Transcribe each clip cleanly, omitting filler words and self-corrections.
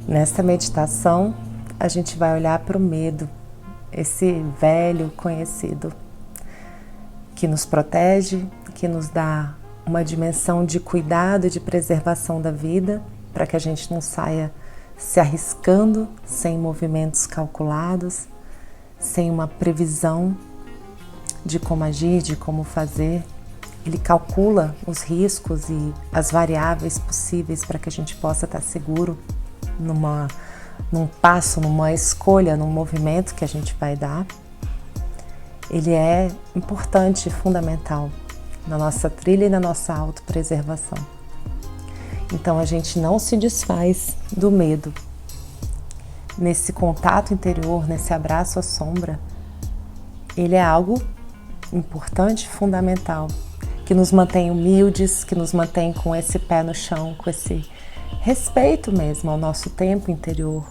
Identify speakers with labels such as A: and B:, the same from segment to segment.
A: Nesta meditação, a gente vai olhar para o medo, esse velho conhecido, que nos protege, que nos dá uma dimensão de cuidado e de preservação da vida, para que a gente não saia se arriscando sem movimentos calculados, sem uma previsão de como agir, de como fazer. Ele calcula os riscos e as variáveis possíveis para que a gente possa estar seguro num passo, numa escolha, num movimento que a gente vai dar. Ele é importante, fundamental na nossa trilha e na nossa autopreservação. Então a gente não se desfaz do medo. Nesse contato interior, nesse abraço à sombra, ele é algo importante, fundamental, que nos mantém humildes, que nos mantém com esse pé no chão, com esse respeito mesmo ao nosso tempo interior.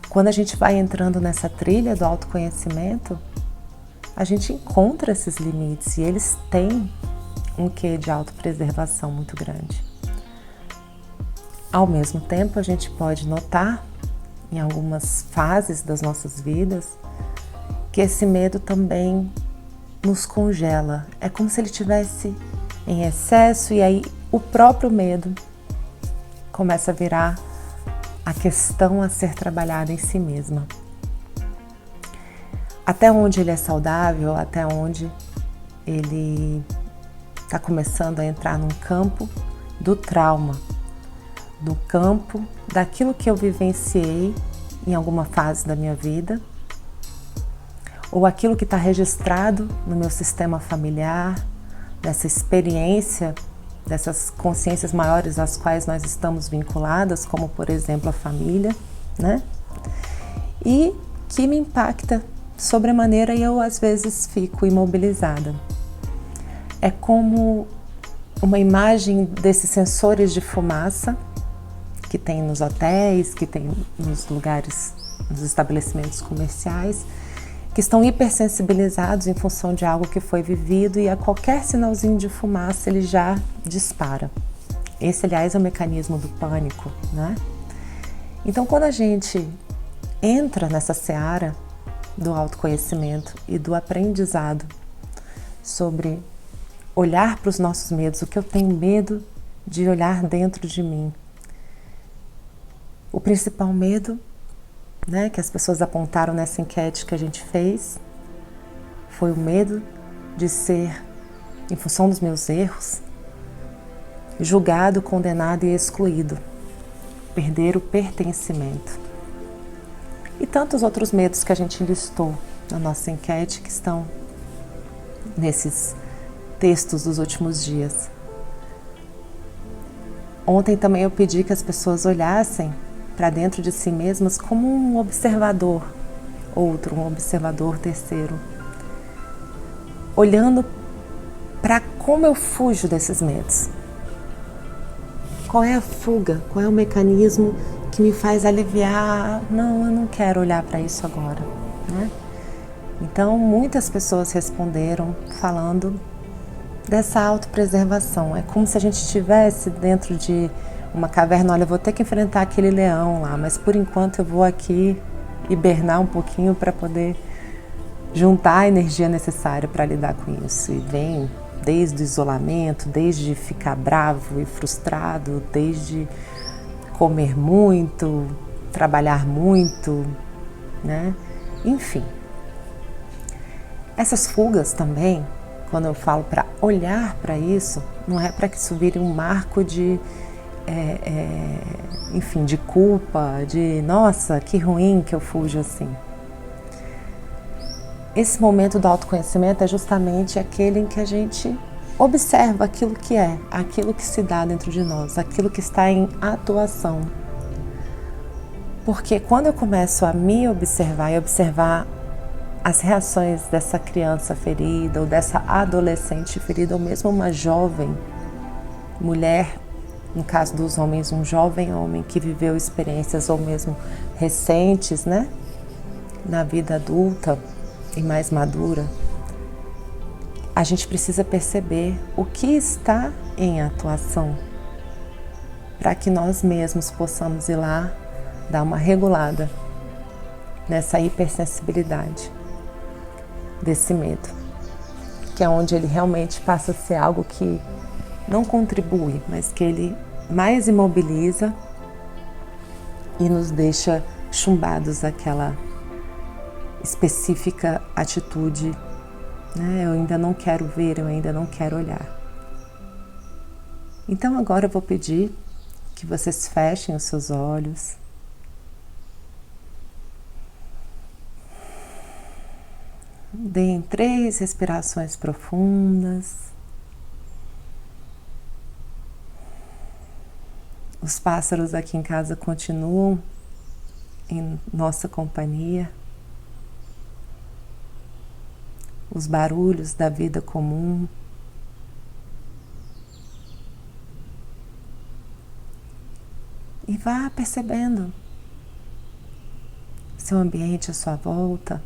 A: Quando a gente vai entrando nessa trilha do autoconhecimento, a gente encontra esses limites e eles têm um quê de autopreservação muito grande. Ao mesmo tempo, a gente pode notar, em algumas fases das nossas vidas, que esse medo também nos congela. É como se ele estivesse em excesso e aí o próprio medo começa a virar a questão a ser trabalhada em si mesma. Até onde ele é saudável, até onde ele está começando a entrar num campo do trauma, no campo daquilo que eu vivenciei em alguma fase da minha vida, ou aquilo que está registrado no meu sistema familiar, nessa experiência, dessas consciências maiores às quais nós estamos vinculadas, como por exemplo a família, né? E que me impacta sobremaneira e eu às vezes fico imobilizada. É como uma imagem desses sensores de fumaça que tem nos hotéis, que tem nos lugares, nos estabelecimentos comerciais, que estão hipersensibilizados em função de algo que foi vivido e a qualquer sinalzinho de fumaça ele já dispara. Esse, aliás, é o mecanismo do pânico, né? Então, quando a gente entra nessa seara do autoconhecimento e do aprendizado sobre olhar para os nossos medos, o que eu tenho medo de olhar dentro de mim. O principal medo, né, que as pessoas apontaram nessa enquete que a gente fez, foi o medo de ser, em função dos meus erros, julgado, condenado e excluído, perder o pertencimento. E tantos outros medos que a gente listou na nossa enquete que estão nesses textos dos últimos dias. Ontem também eu pedi que as pessoas olhassem para dentro de si mesmas como um observador, um observador terceiro, olhando para como eu fujo desses medos. Qual é a fuga? Qual é o mecanismo que me faz aliviar? Não, eu não quero olhar para isso agora, né? Então, muitas pessoas responderam falando dessa autopreservação. É como se a gente estivesse dentro de uma caverna. Olha, eu vou ter que enfrentar aquele leão lá, mas por enquanto eu vou aqui hibernar um pouquinho para poder juntar a energia necessária para lidar com isso. E vem desde o isolamento, desde ficar bravo e frustrado, desde comer muito, trabalhar muito, né? Enfim. Essas fugas também, quando eu falo para olhar para isso, não é para que isso vire um marco de enfim, de culpa, de nossa, que ruim que eu fujo assim. Esse momento do autoconhecimento é justamente aquele em que a gente observa aquilo que é, aquilo que se dá dentro de nós, aquilo que está em atuação. Porque quando eu começo a me observar e observar as reações dessa criança ferida ou dessa adolescente ferida ou mesmo uma jovem mulher, no caso dos homens, um jovem homem que viveu experiências ou mesmo recentes, né, na vida adulta e mais madura, a gente precisa perceber o que está em atuação. para que nós mesmos possamos ir lá dar uma regulada nessa hipersensibilidade, desse medo, que é onde ele realmente passa a ser algo que não contribui, mas que ele mais imobiliza e nos deixa chumbados àquela específica atitude, né? Eu ainda não quero ver, eu ainda não quero olhar. Então agora eu vou pedir que vocês fechem os seus olhos. Deem 3 respirações profundas. Os pássaros aqui em casa continuam em nossa companhia. Os barulhos da vida comum. E vá percebendo seu ambiente à sua volta.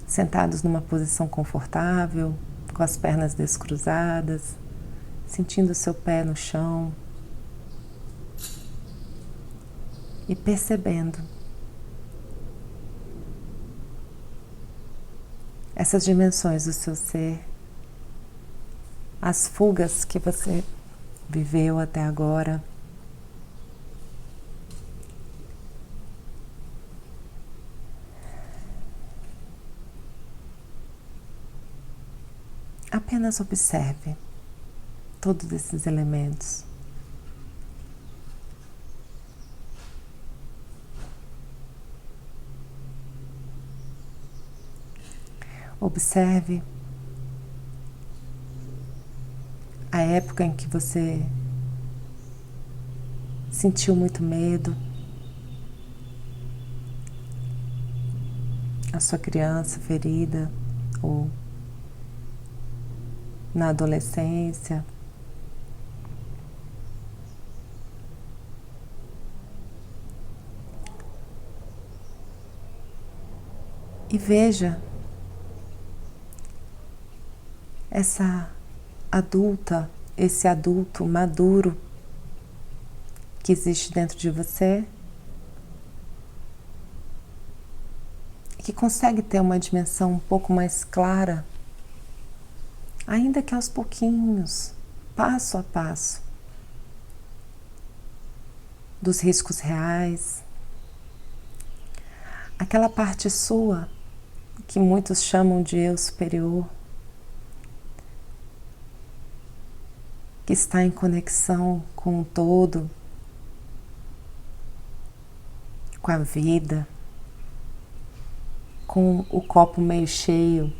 A: Sentados numa posição confortável, com as pernas descruzadas, sentindo seu pé no chão e percebendo essas dimensões do seu ser, as fugas que você viveu até agora. Apenas observe todos esses elementos. Observe a época em que você sentiu muito medo, a sua criança ferida ou na adolescência. E veja essa adulta, esse adulto maduro que existe dentro de você e que consegue ter uma dimensão um pouco mais clara, ainda que aos pouquinhos, passo a passo, dos riscos reais, aquela parte sua que muitos chamam de eu superior, que está em conexão com o todo, com a vida, com o copo meio cheio.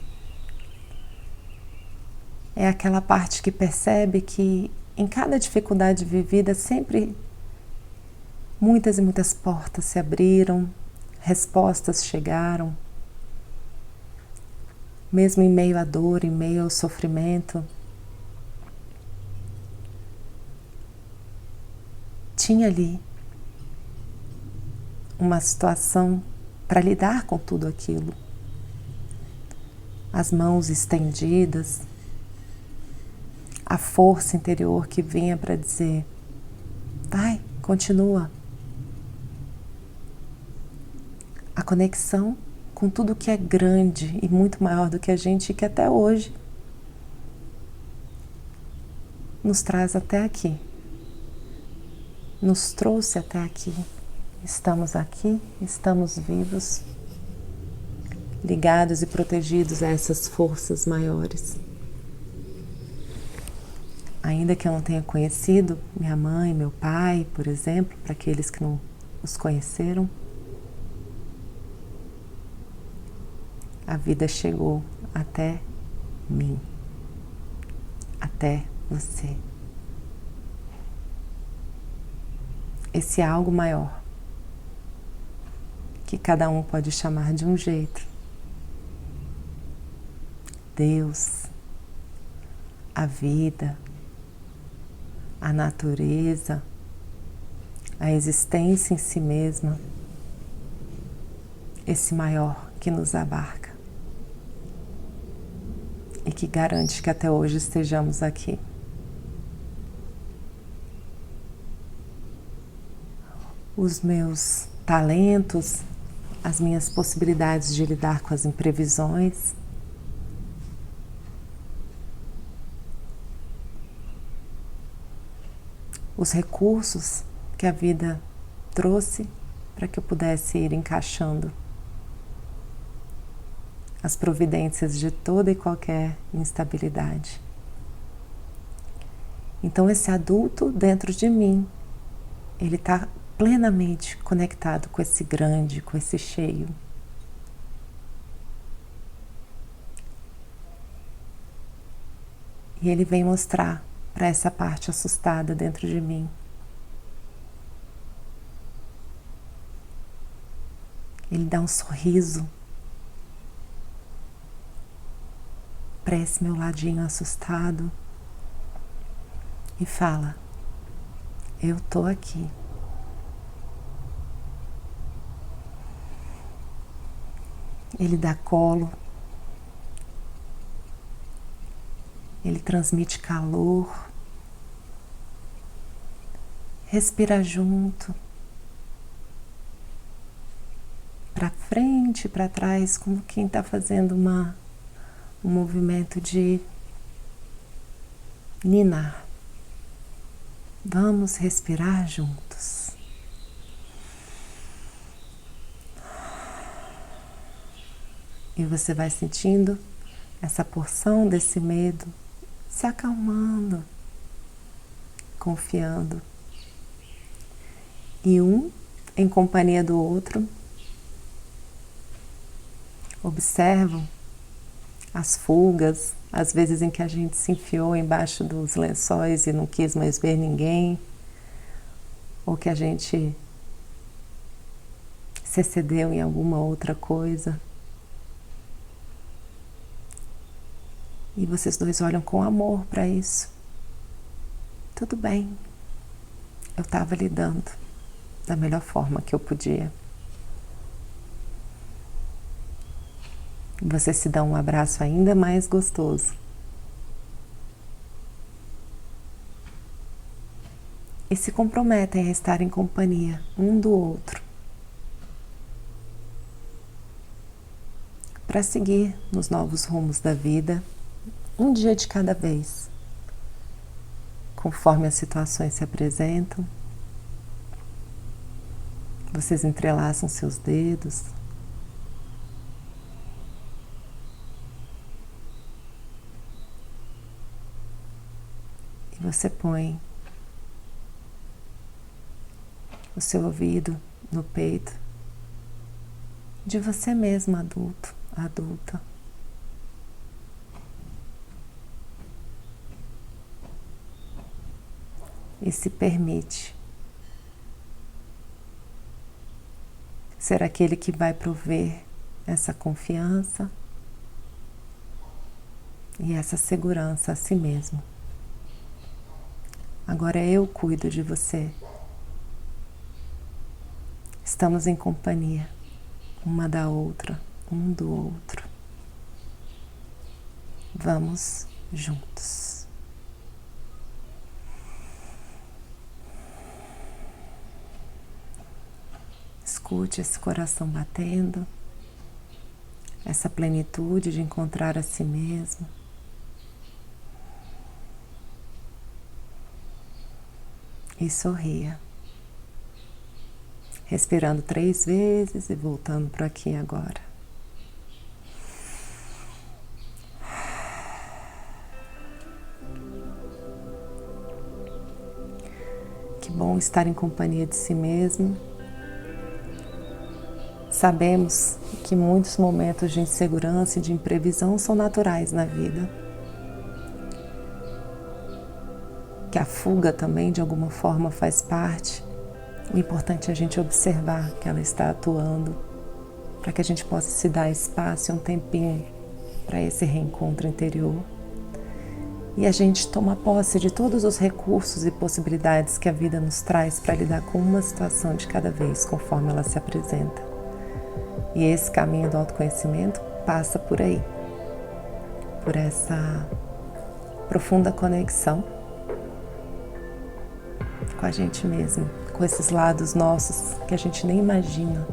A: É aquela parte que percebe que em cada dificuldade vivida sempre muitas e muitas portas se abriram, respostas chegaram, mesmo em meio à dor, em meio ao sofrimento. Tinha ali uma situação para lidar com tudo aquilo. As mãos estendidas, a força interior que vinha para dizer: vai, continua. A conexão com tudo que é grande e muito maior do que a gente, e que até hoje nos traz até aqui. Nos trouxe até aqui. Estamos aqui, estamos vivos, ligados e protegidos a essas forças maiores. Ainda que eu não tenha conhecido minha mãe, meu pai, por exemplo, para aqueles que não os conheceram, a vida chegou até mim, até você. Esse algo maior, que cada um pode chamar de um jeito. Deus, a vida, a natureza, a existência em si mesma, esse maior que nos abarca e que garante que até hoje estejamos aqui. os meus talentos, as minhas possibilidades de lidar com as imprevisões. Os recursos que a vida trouxe para que eu pudesse ir encaixando as providências de toda e qualquer instabilidade. Então esse adulto dentro de mim, ele está plenamente conectado com esse grande, com esse cheio. E ele vem mostrar para essa parte assustada dentro de mim. Ele dá um sorriso para esse meu ladinho assustado e fala: eu tô aqui. Ele dá colo, ele transmite calor, respira junto, para frente e para trás, como quem está fazendo um movimento de ninar. Vamos respirar juntos. E você vai sentindo essa porção desse medo se acalmando, confiando. E um em companhia do outro observam as fugas, as vezes em que a gente se enfiou embaixo dos lençóis e não quis mais ver ninguém, ou que a gente se excedeu em alguma outra coisa. E vocês dois olham com amor para isso. Tudo bem, eu estava lidando da melhor forma que eu podia. E vocês se dão um abraço ainda mais gostoso. E se comprometem a estar em companhia um do outro, para seguir nos novos rumos da vida, um dia de cada vez, conforme as situações se apresentam. Vocês entrelaçam seus dedos, e você põe o seu ouvido no peito de você mesmo, adulto, adulta. E se permite ser aquele que vai prover essa confiança e essa segurança a si mesmo. Agora eu cuido de você. Estamos em companhia, uma da outra, um do outro. Vamos juntos. Escute esse coração batendo, essa plenitude de encontrar a si mesmo. E sorria, respirando 3 vezes e voltando para aqui agora. Que bom estar em companhia de si mesmo. Sabemos que muitos momentos de insegurança e de imprevisão são naturais na vida. Que a fuga também, de alguma forma, faz parte. O importante é a gente observar que ela está atuando, para que a gente possa se dar espaço e um tempinho para esse reencontro interior. E a gente toma posse de todos os recursos e possibilidades que a vida nos traz para lidar com uma situação de cada vez, conforme ela se apresenta. E esse caminho do autoconhecimento passa por aí, por essa profunda conexão com a gente mesmo, com esses lados nossos que a gente nem imagina.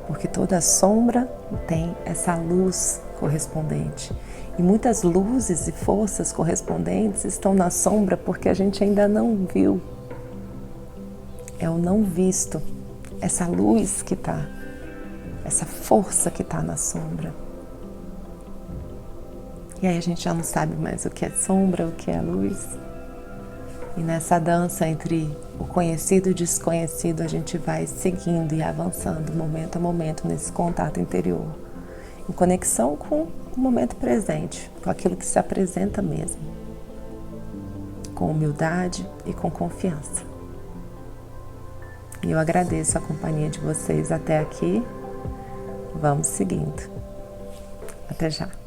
A: Porque toda sombra tem essa luz correspondente. E muitas luzes e forças correspondentes estão na sombra porque a gente ainda não viu. É o não visto, essa luz que está, essa força que está na sombra. E aí a gente já não sabe mais o que é sombra, o que é luz. E nessa dança entre o conhecido e o desconhecido, a gente vai seguindo e avançando, momento a momento, nesse contato interior, em conexão com o momento presente, com aquilo que se apresenta mesmo, com humildade e com confiança. E eu agradeço a companhia de vocês até aqui. Vamos seguindo. Até já.